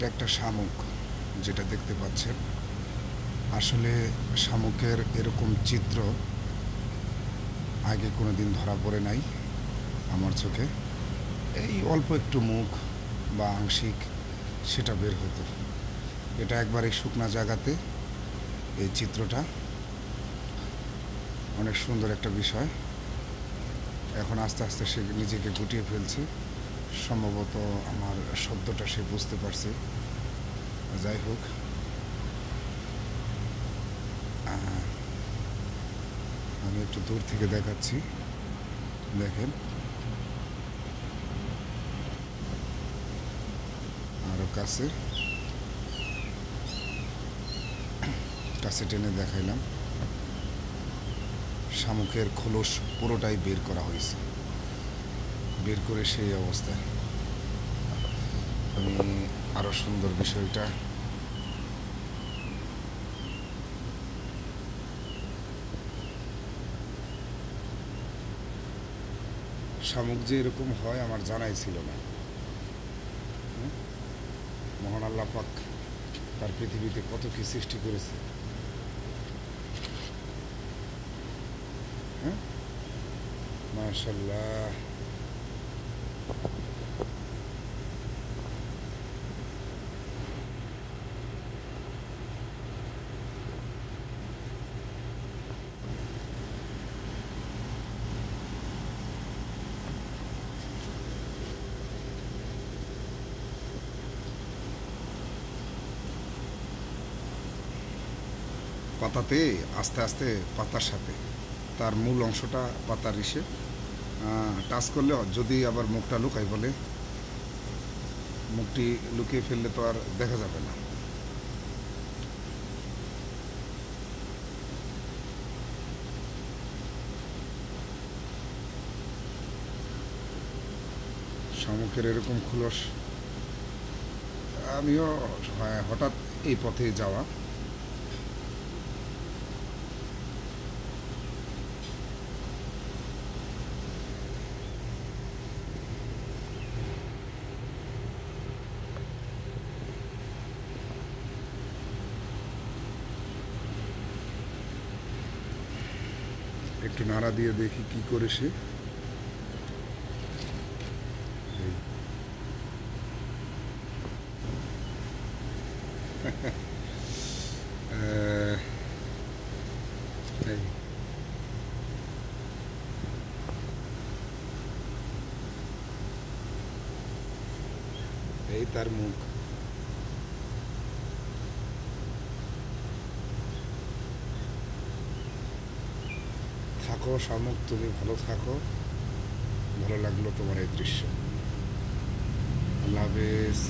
এটা একটা শামুক, যেটা দেখতে পাচ্ছেন। আসলে শামুকের এরকম চিত্র আগে কোনো দিন ধরা পড়ে নাই আমার চোখে। এই অল্প একটু মুখ বা আংশিক সেটা বের হতো। এটা একবার এই শুকনা জায়গাতে এই চিত্রটা অনেক সুন্দর একটা বিষয়। এখন আস্তে আস্তে সে নিজেকে গুটিয়ে ফেলছে, সম্ভবত আমার শব্দটা সে বুঝতে পারছে। যাই হোক, আমি একটু দূর থেকে দেখাচ্ছি, দেখেন। আরও কাছে কাছে টেনে দেখাইলাম। শামুকের খোলস পুরোটাই বের করা হয়েছে, বের করে সেই অবস্থায় আমি আরও সুন্দর বিষয়টা শামুক যে এরকম হয় আমার জানাই ছিল না। মহান আল্লাহ পাক তার পৃথিবীতে কত কি সৃষ্টি করেছে। হ্যাঁ, মাশাআল্লাহ। পাতাতে আস্তে আস্তে পাতার সাথে তার মূল অংশটা পাতার ইসে টাচ করলে, যদি আবার মুখটা লুকাই বলে, মুখটি লুকিয়ে ফেললে তো আর দেখা যাবে না। শামুকের এরকম খোলস আমিও হঠাৎ এই পথে যাওয়া, একটু নাড়া দিয়ে দেখি কি করে সে। এই তার মুখ। থাকো শামুক, তুমি ভালো থাকো। ভালো লাগলো তোমার এই দৃশ্য। আল্লাহ হাফেজ।